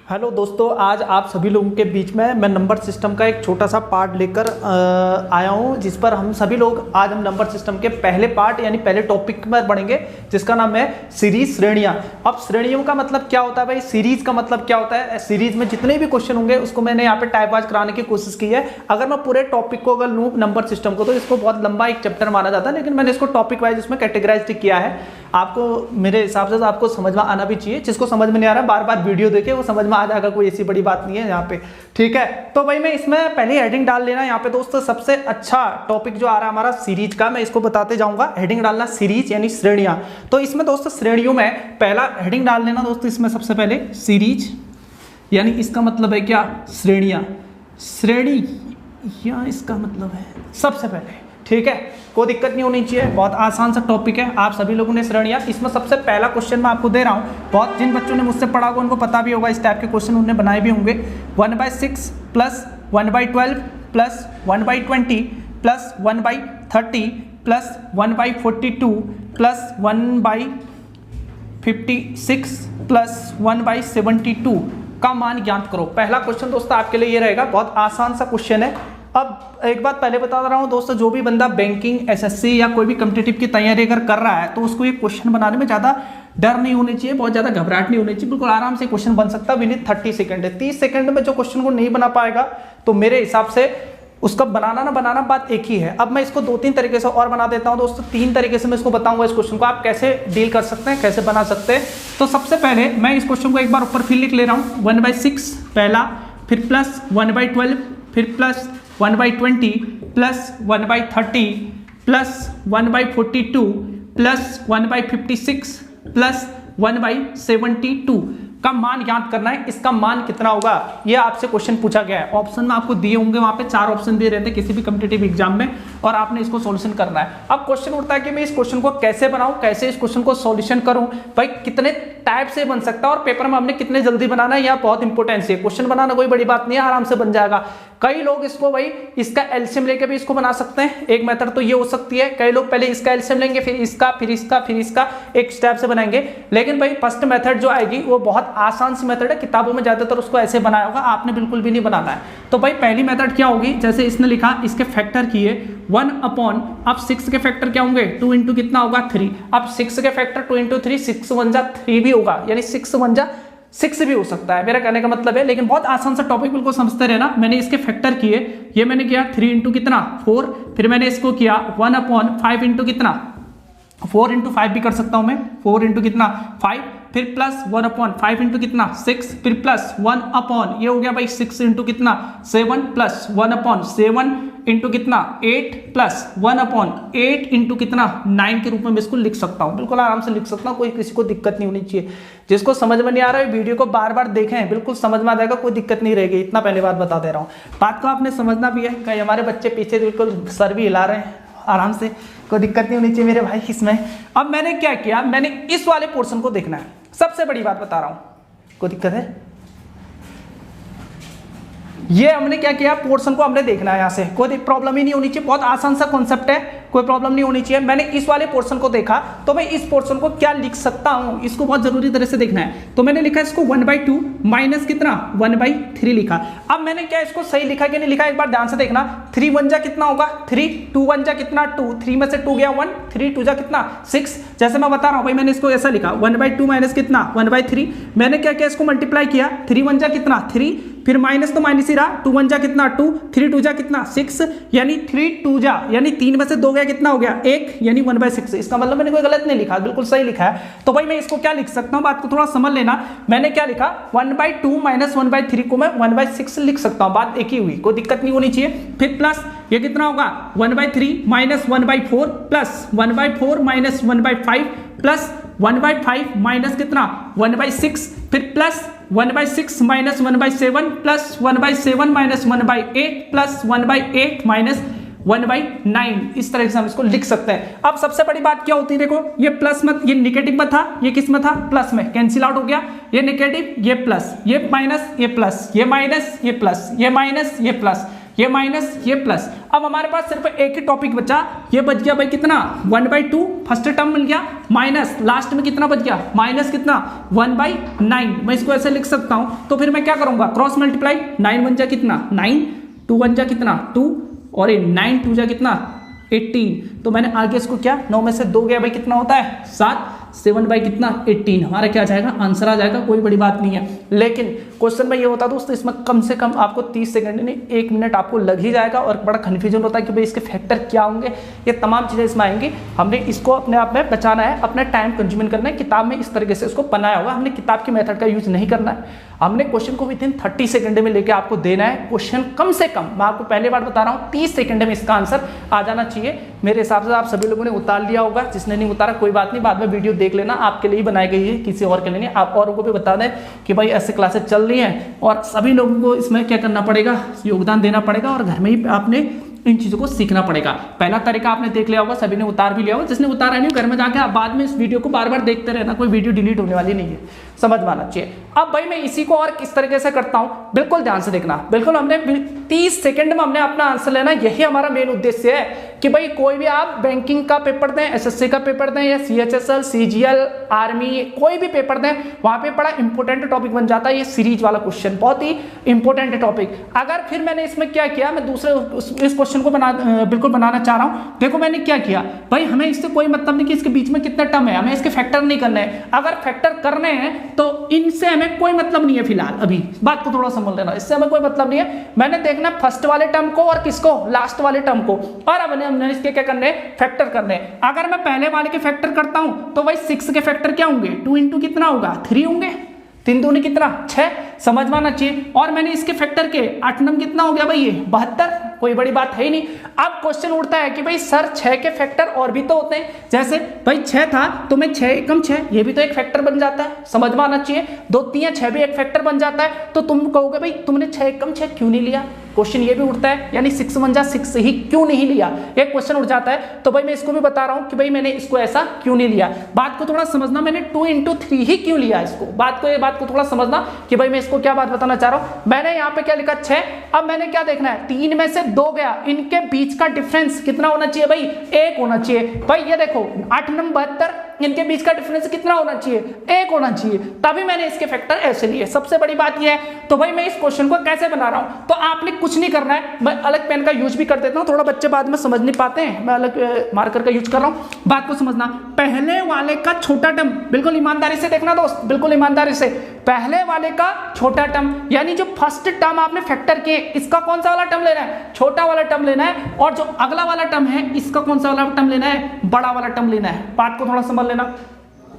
Hello दोस्तों, आज आप सभी लोगों के बीच में मैं नंबर सिस्टम का एक छोटा सा पार्ट लेकर आया हूं, जिस पर हम सभी लोग आज हम नंबर सिस्टम के पहले पार्ट यानी पहले टॉपिक में बढ़ेंगे, जिसका नाम है सीरीज श्रेणियां। अब श्रेणियों का मतलब क्या होता है भाई, सीरीज का मतलब क्या होता है। सीरीज में जितने भी क्वेश्चन होंगे उसको मैंने यहाँ पे टाइप वाइज कराने की कोशिश की है। अगर मैं पूरे टॉपिक को अगर लूँ नंबर सिस्टम को, तो इसको बहुत लंबा एक चैप्टर माना जाता है, लेकिन मैंने इसको टॉपिक वाइज उसमें कैटेगराइज किया है। आपको मेरे हिसाब से तो आपको समझ में आना भी चाहिए। जिसको समझ में नहीं आ रहा बार बार वीडियो देखे, वो समझ में आ जाएगा, कोई ऐसी बड़ी बात नहीं है यहाँ पे, ठीक है। तो भाई मैं इसमें पहले हेडिंग डाल लेना यहाँ पे दोस्तों। सबसे अच्छा टॉपिक जो आ रहा है हमारा सीरीज का, मैं इसको बताते जाऊंगा। हेडिंग डालना सीरीज यानी श्रेणियां। तो इसमें दोस्तों श्रेणियों में पहला हेडिंग डाल लेना दोस्तों, इसमें सबसे पहले सीरीज यानी इसका मतलब है क्या, श्रेणियां। श्रेणी या इसका मतलब है सबसे पहले, ठीक है, कोई दिक्कत नहीं होनी चाहिए। बहुत आसान सा टॉपिक है, आप सभी लोगों ने श्रेणियां। इसमें सबसे पहला क्वेश्चन मैं आपको दे रहा हूं। बहुत जिन बच्चों ने मुझसे पढ़ा होगा उनको पता भी होगा, इस टाइप के क्वेश्चन उन्होंने बनाए भी होंगे। 1/6 plus 1/12 plus 1/20 plus 1/30 plus 1/42 plus 1/56 plus 1/72 का मान ज्ञात करो। पहला क्वेश्चन दोस्तों आपके लिए ये रहेगा, बहुत आसान सा क्वेश्चन है। अब एक बात पहले बता रहा हूं दोस्तों, जो भी बंदा बैंकिंग, एसएससी या कोई भी कॉम्पिटिटिव की तैयारी अगर कर रहा है, तो उसको ये क्वेश्चन बनाने में ज़्यादा डर नहीं होनी चाहिए, बहुत ज़्यादा घबराहट नहीं होनी चाहिए। बिल्कुल आराम से क्वेश्चन बन सकता है। विद 30 सेकंड है। 30 सेकंड में जो क्वेश्चन को नहीं बना पाएगा, तो मेरे हिसाब से उसका बनाना ना बनाना बात एक ही है। अब मैं इसको 2-3 तरीके से और बना देता हूं दोस्तों। 3 तरीके से मैं इसको बताऊंगा, इस क्वेश्चन को आप कैसे डील कर सकते हैं, कैसे बना सकते हैं। तो सबसे पहले मैं इस क्वेश्चन को एक बार ऊपर फिर लिख ले रहा हूँ। 1/6 पहला, फिर प्लस 1/12, फिर plus 1/20 plus 1/30 plus 1/42 plus 1/56 plus 1/72 का मान ज्ञात करना है। इसका मान कितना होगा, ये आपसे क्वेश्चन पूछा गया है। ऑप्शन में आपको दिए होंगे, वहां पे 4 ऑप्शन दिए रहते हैं किसी भी कॉम्पिटिटिव एग्जाम में, और आपने इसको सॉल्यूशन करना है। अब क्वेश्चन उठता है कि मैं इस क्वेश्चन को कैसे बनाऊं, कैसे इस क्वेश्चन को सॉल्यूशन करूं, भाई कितने टाइप से बन सकता है और पेपर में हमने कितने जल्दी बनाना है, यह बहुत इंपॉर्टेंट है। क्वेश्चन बनाना कोई बड़ी बात नहीं है, आराम से बन जाएगा। कई लोग इसको भाई इसका एलसीएम लेके भी इसको बना सकते हैं। एक मेथड तो ये हो सकती है, कई लोग पहले इसका एलसीएम लेंगे, फिर इसका, फिर इसका, फिर इसका, एक स्टेप से बनाएंगे। लेकिन भाई फर्स्ट मेथड जो आएगी वो बहुत आसान सी मेथड है, किताबों में ज्यादातर उसको ऐसे बनाया होगा, आपने बिल्कुल भी नहीं बनाना है। तो भाई पहली मेथड क्या होगी, जैसे इसने लिखा इसके फैक्टर किए 1 अपॉन, अब 6 के फैक्टर क्या होंगे, 2 इंटू कितना होगा 3। अब 6 के फैक्टर 2 इंटू 3, 6 1 जा 3 भी होगा, यानी 6 1 जा 6 भी हो सकता है, मेरा कहने का मतलब है। लेकिन बहुत आसान सा टॉपिक, बिल्कुल समझते रहना। मैंने इसके फैक्टर किए, ये मैंने किया 3 इंटू कितना 4, फिर मैंने इसको किया 1 अपॉन 5 इंटू कितना 4 इंटू 5 भी कर सकता हूं मैं, 4 इंटू कितना 5, फिर प्लस 1 अपॉन 5 इंटू कितना 6, फिर प्लस 1 अपॉन ये हो गया भाई 6 इंटू कितना 7, प्लस 1 अपॉन 7 इंटू कितना 8, प्लस 1 अपॉन 8 इंटू कितना 9 के रूप में मैं इसको लिख सकता हूं। बिल्कुल आराम से लिख सकता हूं, कोई किसी को दिक्कत नहीं होनी चाहिए। जिसको समझ में नहीं आ रहा है वीडियो को बार बार देखें, बिल्कुल समझ में आ जाएगा, कोई दिक्कत नहीं रहेगी। इतना पहले बात बता दे रहा हूं। बात को आपने समझना भी है। कई हमारे बच्चे पीछे बिल्कुल सर भी हिला रहे हैं, आराम से, कोई दिक्कत नहीं होनी चाहिए मेरे भाई इसमें। अब मैंने क्या किया, मैंने इस वाले पोर्शन को देखना है। सबसे बड़ी बात बता रहा हूं, कोई दिक्कत है, ये हमने क्या किया, पोर्शन को हमने देखना है। यहां से कोई प्रॉब्लम ही नहीं होनी चाहिए, बहुत आसान सा कॉन्सेप्ट है, कोई प्रॉब्लम नहीं होनी चाहिए। मैंने इस वाले पोर्शन को देखा, तो मैं इस पोर्शन को क्या लिख सकता हूं, इसको बहुत जरूरी तरह से देखना है। तो मैंने लिखा इसको 1/2 माइनस कितना 1/3 लिखा। अब मैंने क्या इसको सही लिखा कि नहीं लिखा, एक बार ध्यान से देखना। 3 1 जा कितना होगा 3, 2 1 जा कितना 2, 3 में से 2 गया 1, 3 2 जा कितना 6। जैसे मैं बता रहा हूं भाई, मैंने इसको ऐसा लिखा 1/2 माइनस कितना 1/3। मैंने क्या किया, इसको मल्टीप्लाई किया, 3 1 जा कितना 3, फिर माइनस तो माइनस ही रहा, 2 1 जा कितना 2, 3 2 जा कितना 6, यानी 3 2 जा यानी 3 में से 2 गया कितना हो गया 1, यानी 1/6। इसका मतलब मैंने कोई गलत नहीं लिखा, बिल्कुल सही लिखा है। तो भाई मैं इसको क्या लिख सकता हूं, बात को थोड़ा समझ लेना। मैंने क्या लिखा 1/2 माइनस 1/3 को मैं 1/6 लिख सकता हूं, बात एक ही हुई, कोई दिक्कत नहीं होनी चाहिए। फिर प्लस ये कितना होगा 1/3 minus 1/4 plus 1/4 minus 1/5 plus 1/5 minus कितना 1/6, फिर plus 1/6 minus 1/7 plus 1/7 minus 1/8 plus 1/8 minus 1/9। इस तरह से हम इसको लिख सकते हैं। अब सबसे बड़ी बात क्या होती है, देखो ये प्लस में, ये निगेटिव में था, ये किस में था प्लस में, कैंसिल आउट हो गया। ये निगेटिव, ये प्लस, ये माइनस, ये प्लस, ये माइनस, ये प्लस, ये माइनस, ये प्लस, ये माइनस, ये प्लस। अब हमारे पास सिर्फ एक ही टॉपिक बचा, ये बच गया भाई कितना 1/2 फर्स्ट टर्म मिल गया माइनस लास्ट में कितना बच गया माइनस कितना 1/9, मैं इसको ऐसे लिख सकता हूं। तो फिर मैं क्या करूंगा क्रॉस मल्टीप्लाई, 9 1 जा कितना 9, 2 1 जा कितना 2 और 9 2 जा कितना 18। तो मैंने आगे इसको क्या 9 में से 2 गया भाई कितना होता है 7, 7 बाई कितना 18, हमारा क्या आ जाएगा आंसर आ जाएगा, कोई बड़ी बात नहीं है। लेकिन क्वेश्चन में ये होता है दोस्तों इसमें कम से कम आपको 30 सेकंड नहीं 1 मिनट आपको लग ही जाएगा और बड़ा कन्फ्यूजन होता है कि भाई इसके फैक्टर क्या होंगे, ये तमाम चीज़ें इसमें आएंगी। हमने इसको अपने आप में बचाना है, अपना टाइम कंज्यूम करना है, किताब में इस तरीके से इसको बनाया होगा, हमने किताब की मेथड का यूज नहीं करना है। हमने क्वेश्चन को विदिन 30 सेकंड में लेके आपको देना है। क्वेश्चन कम से कम मैं आपको पहले बार बता रहा हूँ 30 सेकंड में इसका आंसर आ जाना चाहिए। मेरे हिसाब से आप सभी लोगों ने उतार लिया होगा, जिसने नहीं उतारा कोई बात नहीं, बाद में वीडियो देख लेना, आपके लिए बनाई गई है, किसी और के लिए नहीं। आप औरों को भी बता दें कि भाई ऐसे क्लासेस चल रही हैं और सभी लोगों को इसमें क्या करना पड़ेगा योगदान देना पड़ेगा और घर में ही आपने इन चीज़ों को सीखना पड़ेगा। पहला तरीका आपने देख लिया होगा, सभी ने उतार भी लिया होगा, जिसने उतारा नहीं घर में जाके आप बाद में इस वीडियो को बार बार देखते रहना, कोई वीडियो डिलीट होने वाली नहीं है, समझ में आना चाहिए। अब भाई मैं इसी को और किस तरीके से करता हूं बिल्कुल ध्यान से देखना, बिल्कुल हमने 30 सेकंड में हमने अपना आंसर लेना, यही हमारा मेन उद्देश्य है कि भाई कोई भी आप बैंकिंग का पेपर दें, एसएससी का पेपर दें या सीएचएसएल सीजीएल आर्मी कोई भी पेपर दें, वहां पे बड़ा इंपॉर्टेंट टॉपिक बन जाता है ये सीरीज वाला क्वेश्चन, बहुत ही इंपॉर्टेंट टॉपिक। अगर फिर मैंने इसमें क्या किया, मैं दूसरे इस क्वेश्चन को बिल्कुल बनाना चाह रहा हूं। देखो मैंने क्या किया भाई, हमें इससे कोई मतलब नहीं कि इसके बीच में कितना टर्म है, हमें इसके फैक्टर नहीं करने हैं। अगर फैक्टर करने हैं तो इनसे हमें कोई मतलब नहीं है फिलहाल, अभी बात को थोड़ा समझ लेना, इससे हमें कोई मतलब नहीं है। मैंने देखना फर्स्ट वाले टर्म को और किसको लास्ट वाले टर्म को, और अब हमने इसके क्या करने फैक्टर करने। अगर मैं पहले वाले के फैक्टर करता हूं तो भाई 6 के फैक्टर क्या होंगे 2 इंटू कितना होगा 3 होंगे, 3 दूनी कितना 6, समझ में आना चाहिए। और मैंने इसके फैक्टर के 8 नम कितना हो गया भाई ये 72, कोई बड़ी बात है ही नहीं। अब क्वेश्चन उठता है कि भाई सर 6 के फैक्टर और भी तो होते हैं, जैसे भाई 6 था तो मैं 6 एकम 6 ये भी तो एक फैक्टर बन जाता है, समझ में आना चाहिए। 2 3 6 भी एक फैक्टर बन जाता है। तो तुम कहोगे भाई तुमने 6 एकम 6 क्यों नहीं लिया, क्वेश्चन ये भी उठता है, यानी 6 1 जा 6 ही क्यों नहीं लिया, एक क्वेश्चन उठ जाता है। तो भाई मैं इसको भी बता रहा हूं कि भाई मैंने इसको ऐसा क्यों नहीं लिया, बात को थोड़ा समझना, मैंने 2 इंटू 3 ही क्यों लिया इसको, बात को थोड़ा समझना कि भाई मैं इसको क्या बात बताना चाह रहा हूं। मैंने यहाँ पे क्या लिखा 6, अब मैंने क्या देखना है 3 में से 2 गया, इनके बीच का डिफरेंस कितना होना चाहिए भाई 1 होना चाहिए। भाई ये देखो 8 नंबर 72, इनके बीच का डिफरेंस कितना होना चाहिए 1 होना चाहिए, तभी मैंने इसके फैक्टर ऐसे लिए। सबसे बड़ी बात यह है। तो भाई मैं इस क्वेश्चन को कैसे बना रहा हूं, तो आपने कुछ नहीं करना है, मैं अलग पेन का यूज भी कर देता हूं, थोड़ा बच्चे बाद में समझ नहीं पाते हैं, मैं अलग मार्कर का यूज कर रहा हूं। बात को समझना, पहले वाले का छोटा टर्म, बिल्कुल ईमानदारी से देखना दोस्त, बिल्कुल ईमानदारी से, पहले वाले का छोटा टर्म यानी जो फर्स्ट टर्म आपने फैक्टर किए इसका कौन सा वाला टर्म लेना है, छोटा वाला टर्म लेना है, और जो अगला वाला टर्म है इसका कौन सा वाला टर्म लेना है, बड़ा वाला टर्म लेना है। बात को थोड़ा समझ लेना,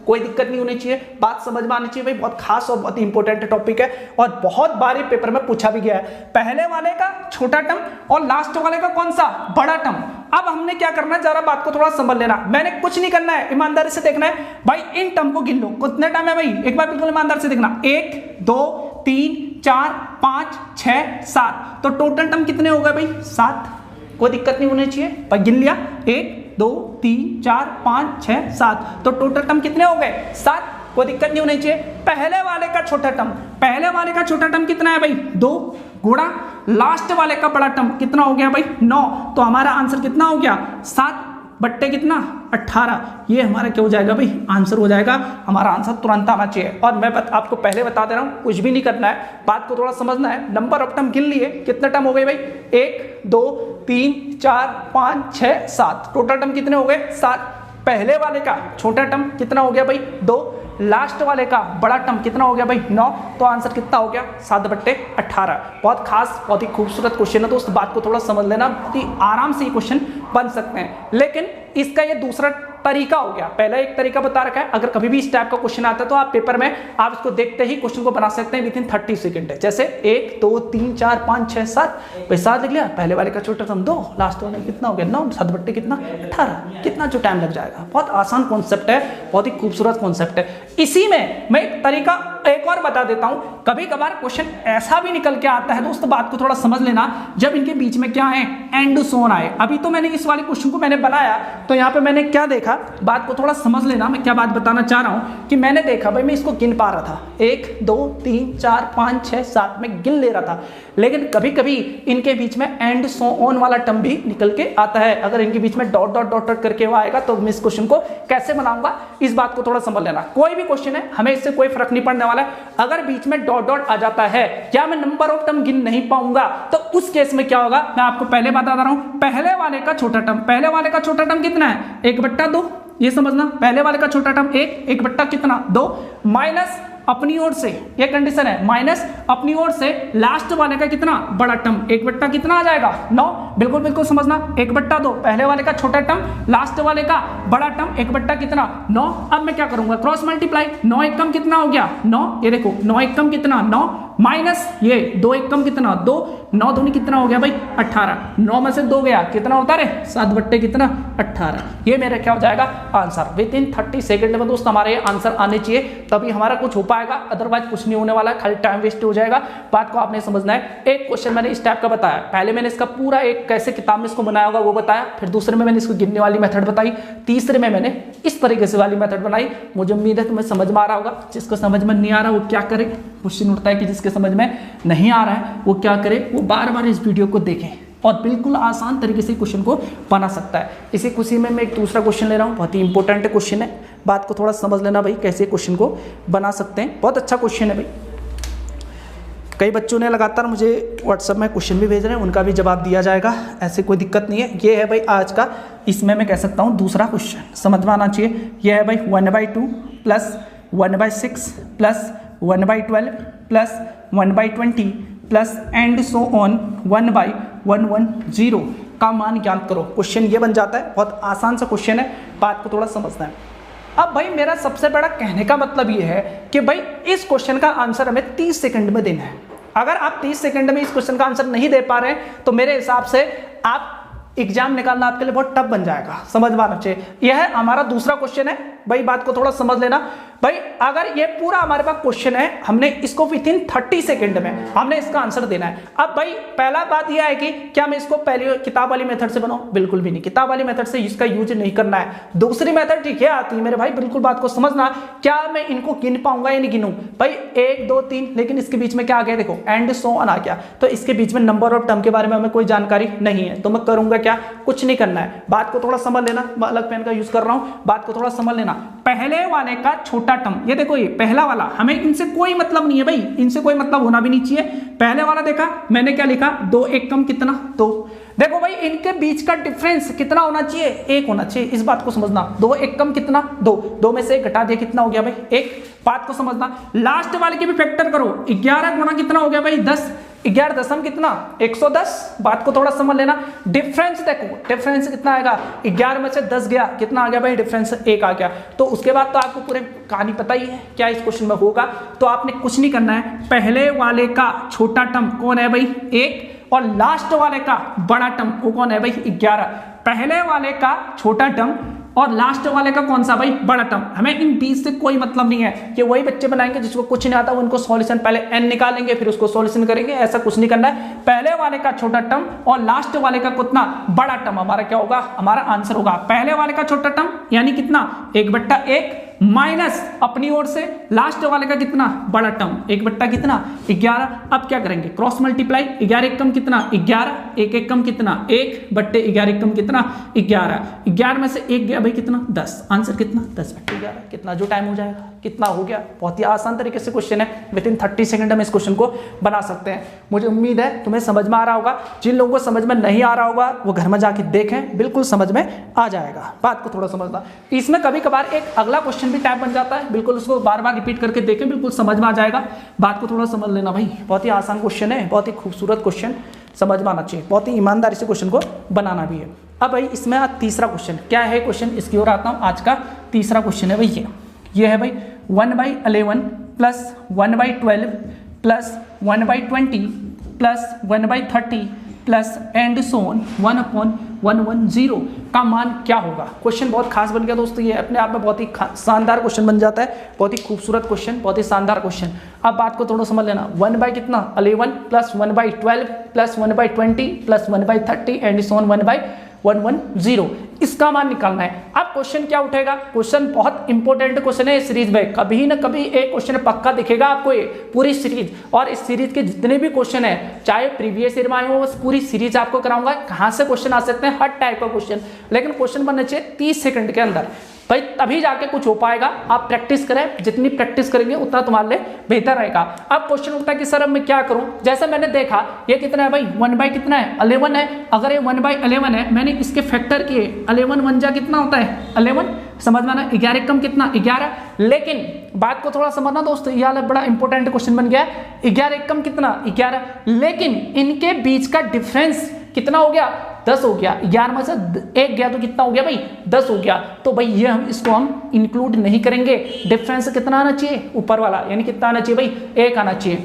कोई दिक्कत नहीं होनी चाहिए, बात समझ में आनी चाहिए भाई, बहुत खास और बहुत इंपॉर्टेंट टॉपिक है और बहुत बार ये पेपर में पूछा भी गया है। पहले वाले का छोटा टर्म और लास्ट वाले का कौन सा बड़ा टर्म। अब हमने क्या करना है, जरा बात को थोड़ा समझ लेना, मैंने कुछ नहीं करना है, ईमानदारी से देखना है भाई, इन टर्म को गिन लो, कितने टर्म है भाई, एक बार बिल्कुल ईमानदार से देखना, 1 2 3 4 5 6 7, तो टोटल टर्म कितने हो गए भाई 7, कोई दिक्कत नहीं होनी चाहिए भाई, गिन लिया 1 2 3 4 5 6 7, तो टोटल टर्म कितने हो गए 7, कोई दिक्कत नहीं होनी चाहिए। पहले वाले का छोटा टर्म, पहले वाले का छोटा टर्म कितना है भाई 2 गुणा लास्ट वाले का बड़ा टर्म कितना हो गया भाई 9, तो हमारा आंसर कितना हो गया 7 बट्टे कितना 18, ये हमारा क्या हो जाएगा भाई आंसर हो जाएगा, हमारा आंसर तुरंत आना चाहिए। और मैं आपको पहले बता दे रहा हूँ कुछ भी नहीं करना है, बात को थोड़ा समझना है। नंबर ऑफ टर्म गिन लिए, कितने टर्म हो गए भाई 1 2 3 4 5 6 7, टोटल टर्म कितने हो गए 7। पहले वाले का छोटा टर्म कितना हो गया भाई 2, लास्ट वाले का बड़ा टर्म कितना हो गया भाई 9, तो आंसर कितना हो गया 7 बट्टे 18। बहुत खास बहुत ही खूबसूरत क्वेश्चन है दोस्त, बात को थोड़ा समझ लेना, बहुत ही आराम से ये क्वेश्चन बन सकते हैं। लेकिन इसका ये दूसरा तरीका हो गया, पहला एक तरीका बता रखा है, अगर कभी भी इस टाइप का क्वेश्चन आता है तो आप पेपर में आप इसको देखते ही क्वेश्चन को बना सकते हैं विदिन 30 सेकंड। जैसे 1 2 3 4 5 6 7, भाई 7 लिख लिया, पहले वाले का छोटा टर्म 2, लास्ट वाले कितना हो गया 9, 7 बट्टे कितना 18, कितना जो टाइम लग जाएगा। बहुत आसान कॉन्सेप्ट है, बहुत ही खूबसूरत कॉन्सेप्ट है। इसी में मैं एक तरीका अब एक और बता देता हूं, कभी कभार क्वेश्चन ऐसा भी निकल के आता है दोस्तों, बात को थोड़ा समझ लेना, जब इनके बीच में क्या है, एंड सोन आए। अभी तो मैंने इस वाले क्वेश्चन को मैंने बनाया तो यहाँ पे मैंने क्या देखा, बात को थोड़ा समझ लेना, मैं क्या बात बताना चाह रहा हूं कि मैंने देखा भाई मैं इसको गिन पा रहा था, 1 2 3 4 5 6 7 में गिन ले रहा था, लेकिन कभी कभी इनके बीच में एंड सो ऑन वाला टर्म भी निकल के आता है। अगर इनके बीच में डॉट डॉट डॉट डॉट करके वो आएगा तो मैं इस क्वेश्चन को कैसे बनाऊंगा, इस बात को थोड़ा समझ लेना। कोई भी क्वेश्चन है हमें इससे कोई फर्क नहीं पड़ने वाला है, अगर बीच में डॉट डॉट आ जाता है या मैं नंबर ऑफ टर्म गिन नहीं पाऊंगा तो उस केस में क्या होगा, मैं आपको पहले बता रहा हूं, पहले वाले का छोटा टर्म, पहले वाले का छोटा टर्म कितना है, 1/2, ये समझना, पहले वाले का छोटा टर्म 1 कितना 2 माइनस अपनी ओर से, ये कंडीशन है, माइनस अपनी ओर से लास्ट वाले का कितना बड़ा टर्म, 1 कितना आ जाएगा 9, बिल्कुल बिल्कुल समझना, 1/2, पहले वाले का छोटा टर्म लास्ट वाले का बड़ा टर्म, 1 कितना 9। अब मैं क्या करूंगा, क्रॉस मल्टीप्लाई, 9 एकम कितना हो गया 9, ये देखो 9 एकम कितना 9 माइनस ये 2 एकम कितना 2, 9 दूनी कितना हो गया भाई 18, 9 में से 2 गया कितना होता है 7 कितना 18, ये मेरा क्या हो जाएगा आंसर। विद इन 30 सेकंड में दोस्त हमारे आंसर आने चाहिए, तभी हमारा कुछ हो पाएगा, अदरवाइज कुछ नहीं होने वाला है, खाली टाइम वेस्ट हो जाएगा। बात को आपने समझना है। एक क्वेश्चन मैंने इस टाइप का बताया, पहले मैंने इसका पूरा एक कैसे किताब में इसको बनाया होगा वो बताया, फिर दूसरे में मैंने इसको गिनने वाली मेथड बताई, तीसरे में मैंने इस तरीके से वाली मेथड बनाई। मुझे उम्मीद है तुम्हें समझ में आ रहा होगा। जिसको समझ में नहीं आ रहा वो क्या करे, क्वेश्चन उठता है कि जिसके समझ में नहीं आ रहा है वो क्या करे, वो बार बार इस वीडियो को देखें और बिल्कुल आसान तरीके से क्वेश्चन को बना सकता है। इसी खुशी में मैं एक दूसरा क्वेश्चन ले रहा हूँ, बहुत ही इंपॉर्टेंट क्वेश्चन है, बात को थोड़ा समझ लेना भाई, कैसे क्वेश्चन को बना सकते हैं। बहुत अच्छा क्वेश्चन है भाई, कई बच्चों ने लगातार मुझे व्हाट्सएप में क्वेश्चन भी भेज रहे हैं, उनका भी जवाब दिया जाएगा, ऐसे कोई दिक्कत नहीं है। ये है भाई आज का, इसमें मैं कह सकता हूँ दूसरा क्वेश्चन, समझ में आना चाहिए। यह है भाई 1/2 plus 1/6 plus 1/12 plus 1/20 plus and so on 1/110 का मान ज्ञात करो। क्वेश्चन ये बन जाता है, बहुत आसान सा क्वेश्चन है, बात को थोड़ा समझना है। अब भाई मेरा सबसे बड़ा कहने का मतलब ये है कि भाई इस क्वेश्चन का आंसर हमें 30 सेकंड में देना है। अगर आप 30 सेकंड में इस क्वेश्चन का आंसर नहीं दे पा रहे हैं तो मेरे हिसाब से आप एग्जाम निकालना आपके लिए बहुत टफ बन जाएगा, समझ में आना चाहिए। यह हमारा दूसरा क्वेश्चन है भाई, बात को थोड़ा समझ लेना भाई। अगर ये पूरा हमारे पास क्वेश्चन है, हमने इसको विद इन 30 सेकंड में हमने इसका आंसर देना है। अब भाई पहला बात यह है कि क्या मैं इसको पहले किताब वाली मेथड से बनाऊं, बिल्कुल भी नहीं, किताब वाली मेथड से इसका यूज नहीं करना है। दूसरी मेथड ठीक है आती है मेरे भाई, बिल्कुल बात को समझना, क्या मैं इनको गिन पाऊंगा या नहीं गिनूं भाई, 1 2 3, लेकिन इसके बीच में क्या आ गया देखो, एंड सो ऑन आ गया, तो इसके बीच में नंबर ऑफ टर्म के बारे में हमें कोई जानकारी नहीं है, तो मैं करूंगा क्या, कुछ नहीं करना है। बात को थोड़ा समझ लेना, मैं अलग पेन का यूज कर रहा हूं, बात को थोड़ा समझ लेना। पहले वाले का छोटा टर्म, ये देखो ये पहला वाला, हमें इनसे कोई मतलब नहीं है भाई, इनसे कोई मतलब होना भी नहीं चाहिए। पहले वाला देखा मैंने क्या लिखा, 2 एकम कितना 2, देखो भाई इनके बीच का डिफरेंस कितना होना चाहिए, 1 होना चाहिए, इस बात को समझना। 2 एकम कितना 2, 2 में से 1 घटा दिया कितना हो गया भाई 1, बात को समझना। लास्ट वाले के भी फैक्टर करो, 11 गुना कितना हो गया भाई 10, 11 दशम कितना 110, बात को थोड़ा समझ लेना। डिफरेंस देखो, डिफरेंस कितना आएगा, 11 में से 10 गया कितना आ गया भाई, डिफरेंस 1 आ गया। तो उसके बाद तो आपको पूरे कहानी पता ही है क्या इस क्वेश्चन में होगा, तो आपने कुछ नहीं करना है। पहले वाले का छोटा टर्म कौन है भाई 1, और लास्ट वाले का बड़ा टर्म वो कौन है भाई 11। पहले वाले का छोटा टर्म और लास्ट वाले का कौन सा भाई बड़ा टर्म, हमें इन बीच से कोई मतलब नहीं है। कि वही बच्चे बनाएंगे जिसको कुछ नहीं आता, उनको सॉल्यूशन पहले n निकालेंगे फिर उसको सॉल्यूशन करेंगे, ऐसा कुछ नहीं करना है। पहले वाले का छोटा टर्म और लास्ट वाले का कितना बड़ा टर्म, हमारा क्या होगा, हमारा आंसर होगा पहले वाले का छोटा टर्म यानी कितना 1/1 माइनस अपनी ओर से लास्ट वाले का कितना बड़ा टर्म 1 कितना 11। अब क्या करेंगे, क्रॉस मल्टीप्लाई, 11 एकम कितना 11, 1 एकम कितना 1/11 एकम कितना 11, 11 में से 1 गया भाई कितना 10, आंसर कितना 10/11, कितना जो टाइम हो जाएगा कितना हो गया। बहुत ही आसान तरीके से क्वेश्चन है, विद इन 30 सेकंड में इस क्वेश्चन को बना सकते हैं। मुझे उम्मीद है तुम्हें समझ में आ रहा होगा, जिन लोगों को समझ में नहीं आ रहा होगा वो घर में जाके देखें, बिल्कुल समझ में आ जाएगा। बात को थोड़ा समझना, इसमें कभी कभार एक अगला क्वेश्चन भी टाइप बन जाता है, बिल्कुल उसको बार बार रिपीट करके देखें, बिल्कुल समझ में आ जाएगा। बात को थोड़ा समझ लेना भाई, बहुत ही आसान क्वेश्चन है, बहुत ही खूबसूरत क्वेश्चन, समझ में आना चाहिए, बहुत ही ईमानदारी से क्वेश्चन को बनाना भी है। अब भाई इसमें आज तीसरा क्वेश्चन क्या है, क्वेश्चन इसकी ओर आता हूँ। आज का तीसरा क्वेश्चन है भाई ये है भाई 1/11 plus 1/12 plus 1/20 plus 1/30 plus and so on 110 का मान क्या होगा। क्वेश्चन बहुत खास बन गया दोस्तों, ये अपने आप में बहुत ही शानदार क्वेश्चन बन जाता है, बहुत ही खूबसूरत क्वेश्चन, बहुत ही शानदार क्वेश्चन। अब बात को थोड़ा समझ लेना, 1 बाई कितना 11 plus 1 by 12 plus 1 by 20 plus 1 by 30 and so on 1 by 110, इसका मान निकालना है। अब क्वेश्चन क्या उठेगा, क्वेश्चन बहुत इंपॉर्टेंट क्वेश्चन है इस सीरीज में, कभी ना कभी एक क्वेश्चन पक्का दिखेगा आपको ये पूरी सीरीज, और इस सीरीज के जितने भी क्वेश्चन है, चाहे प्रीवियस ईयर में आए हो, पूरी सीरीज आपको कराऊंगा कहां से क्वेश्चन आ सकते हैं, हर टाइप का क्वेश्चन, लेकिन क्वेश्चन बनने चाहिए 30 सेकंड के अंदर भाई, तभी जाके कुछ हो पाएगा। आप प्रैक्टिस करें, जितनी प्रैक्टिस करेंगे उतना तुम्हारे लिए बेहतर रहेगा। अब क्वेश्चन उठता है कि सर अब मैं क्या करूं, जैसे मैंने देखा ये कितना है भाई 1 बाई कितना है 11 है, अगर ये 1 बाई 11 है, मैंने इसके फैक्टर किए, 11 1 जा कितना होता है 11, समझ में आना, 11 कम कितना 11, लेकिन बात को थोड़ा समझना दोस्तों, यह बड़ा इंपॉर्टेंट क्वेश्चन बन गया, 11 कम कितना 11, लेकिन इनके बीच का डिफरेंस कितना हो गया 10 हो गया, 11 में से 1 गया तो कितना हो गया भाई 10 हो गया, तो भाई ये इसको हम इंक्लूड नहीं करेंगे। डिफरेंस कितना आना चाहिए ऊपर वाला, यानी कितना आना चाहिए भाई 1 आना चाहिए।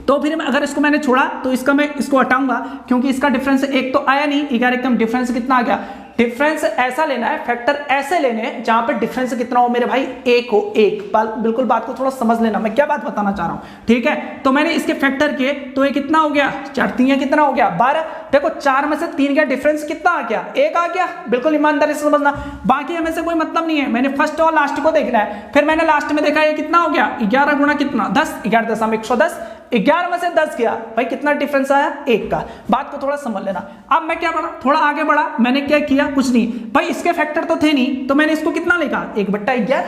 तो फिर अगर इसको मैंने छोड़ा तो इसका मैं इसको हटाऊंगा, क्योंकि इसका डिफरेंस 1 तो आया नहीं, 11 कम डिफरेंस कितना आ गया, डिफरेंस ऐसा लेना है, फैक्टर ऐसे लेने हैं जहां पे डिफरेंस कितना हो मेरे भाई 1 हो, 1। बिल्कुल बात को थोड़ा समझ लेना, मैं क्या बात बताना चाह रहा हूं, ठीक है। तो मैंने इसके फैक्टर किए तो ये कितना हो गया 4 3 कितना हो गया 12, देखो 4 में से 3 का डिफरेंस कितना आ गया 1 आ गया, बिल्कुल ईमानदारी से समझना, बाकी हमें से कोई मतलब नहीं है, मैंने फर्स्ट और लास्ट को देखना है। फिर मैंने लास्ट में देखा ये कितना हो गया 11 गुणा कितना 10, 11 10 110, 11 में से 10 गया भाई, कितना डिफरेंस आया 1 का। बात को थोड़ा समझ लेना। अब मैं क्या बढ़ा, थोड़ा आगे बढ़ा, मैंने क्या किया, कुछ नहीं भाई, इसके फैक्टर तो थे नहीं, तो मैंने इसको कितना लिखा 1/11।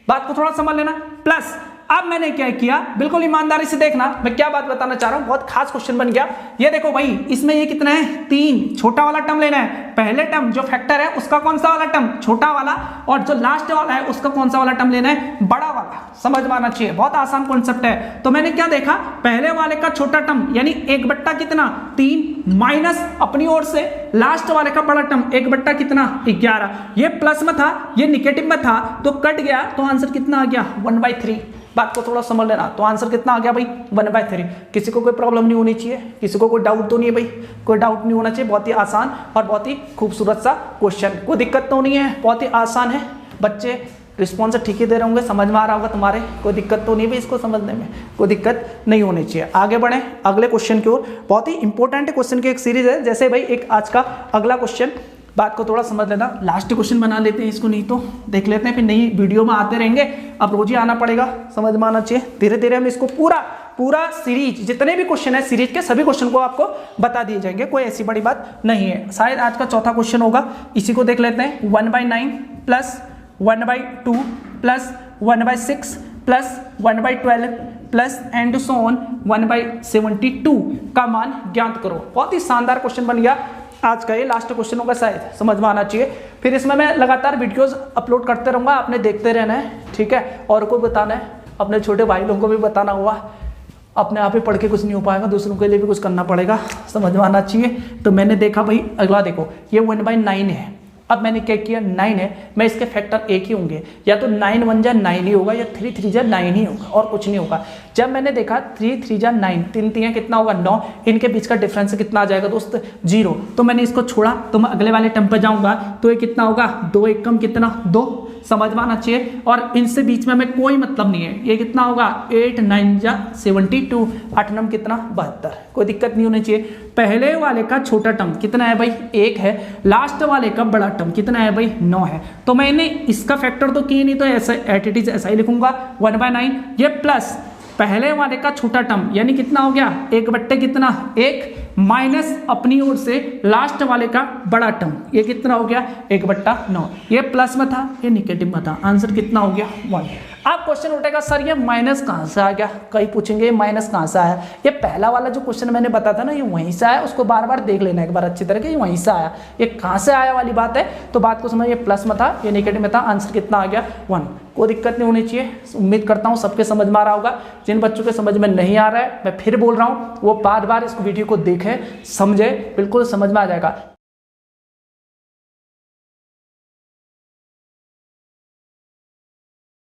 बात को थोड़ा समझ लेना, प्लस अब मैंने क्या किया, बिल्कुल ईमानदारी से देखना, मैं क्या बात बताना चाह रहा हूं, बहुत खास क्वेश्चन बन गया। ये देखो भाई, इसमें ये कितना है 3, छोटा वाला टर्म लेना है, पहले टर्म जो फैक्टर है उसका कौन सा वाला टर्म छोटा वाला, और जो लास्ट वाला है उसका कौन सा वाला टर्म लेना है बड़ा वाला, समझ में आना चाहिए, बहुत आसान कॉन्सेप्ट है। तो मैंने क्या देखा, पहले वाले का छोटा टर्म यानी 1/3 माइनस अपनी ओर से लास्ट वाले का बड़ा टर्म 1/11, ये प्लस में था ये निगेटिव में था तो कट गया, तो आंसर कितना आ गया 1/3। बात को थोड़ा समझ लेना, तो आंसर कितना आ गया भाई 1/3। किसी को कोई प्रॉब्लम नहीं होनी चाहिए, किसी को कोई डाउट तो नहीं है भाई, कोई डाउट नहीं होना चाहिए, बहुत ही आसान और बहुत ही खूबसूरत सा क्वेश्चन, कोई दिक्कत तो नहीं है, बहुत ही आसान है, बच्चे रिस्पॉन्स ठीक ही दे रहे होंगे, समझ में आ रहा होगा तुम्हारे, कोई दिक्कत तो नहीं भाई, इसको समझने में कोई दिक्कत नहीं होनी चाहिए। आगे बढ़ें अगले क्वेश्चन की ओर, बहुत ही इंपॉर्टेंट क्वेश्चन की एक सीरीज है, जैसे भाई एक आज का अगला क्वेश्चन, बात को थोड़ा समझ लेना, लास्ट क्वेश्चन बना लेते हैं इसको, नहीं तो देख लेते हैं, फिर नई वीडियो में आते रहेंगे, अब रोज ही आना पड़ेगा, समझ में आना चाहिए, धीरे धीरे हम इसको पूरा सीरीज जितने भी क्वेश्चन है सीरीज के सभी क्वेश्चन को आपको बता दिए जाएंगे, कोई ऐसी बड़ी बात नहीं है। शायद आज का चौथा क्वेश्चन होगा, इसी को देख लेते हैं, 1/9 plus 1/2 plus 1/6 plus 1/12 plus and so on 1/72 का मान ज्ञात करो। बहुत ही शानदार क्वेश्चन बन गया आज का, ये लास्ट क्वेश्चन होगा, शायद समझ में आना चाहिए। फिर इसमें मैं लगातार वीडियोस अपलोड करते रहूँगा, आपने देखते रहना है, ठीक है, और को बताना है, अपने छोटे भाई लोगों को भी बताना हुआ, अपने आप ही पढ़ के कुछ नहीं हो पाएगा, दूसरों के लिए भी कुछ करना पड़ेगा, समझ में आना चाहिए। तो मैंने देखा भाई अगला देखो, ये 1/9 है, अब मैंने क्या किया 9 है, मैं इसके फैक्टर एक ही होंगे, या तो 9 1 जा 9 ही होगा, या 3 3 जा 9 ही होगा, और कुछ नहीं होगा। जब मैंने देखा 3 3 जा 9, 3 3 कितना होगा 9, इनके बीच का डिफरेंस कितना आ जाएगा दोस्त 0, तो मैंने इसको छोड़ा, तो मैं अगले वाले टर्म पर जाऊंगा, तो ये कितना होगा 2 1 कम कितना 2, समझ में आना चाहिए, और इनसे बीच में हमें कोई मतलब नहीं है, ये कितना होगा 8 9 जा 72, 8 9 कितना 72, कोई दिक्कत नहीं होनी चाहिए। पहले वाले का छोटा टर्म कितना है भाई 1 है, लास्ट वाले का बड़ा टर्म कितना है भाई 9 है, तो मैंने इसका फैक्टर तो किए नहीं, तो ऐसा एट इट इज ऐसा ही लिखूंगा 1/9, ये प्लस पहले वाले का छोटा टर्म यानी कितना हो गया 1/1 माइनस अपनी ओर से लास्ट वाले का बड़ा टर्म, ये कितना हो गया 1/9, ये प्लस में था ये निगेटिव में था, आंसर कितना हो गया 1। अब क्वेश्चन उठेगा सर ये माइनस कहाँ से आ गया, कहीं पूछेंगे माइनस कहाँ से आया, ये पहला वाला जो क्वेश्चन मैंने बताया था ना ये वहीं से आया, उसको बार बार देख लेना एक बार अच्छी तरह के, ये वहीं से आया, ये कहाँ से आया वाली बात है, तो बात को समझ, ये प्लस में था ये नेगेटिव में था, आंसर कितना आ गया 1। कोई दिक्कत नहीं होनी चाहिए, उम्मीद करता हूँ सबके समझ में आ रहा होगा। जिन बच्चों के समझ में नहीं आ रहा है मैं फिर बोल रहा हूँ वो बार बार इस वीडियो को देखें, समझे, बिल्कुल समझ में आ जाएगा।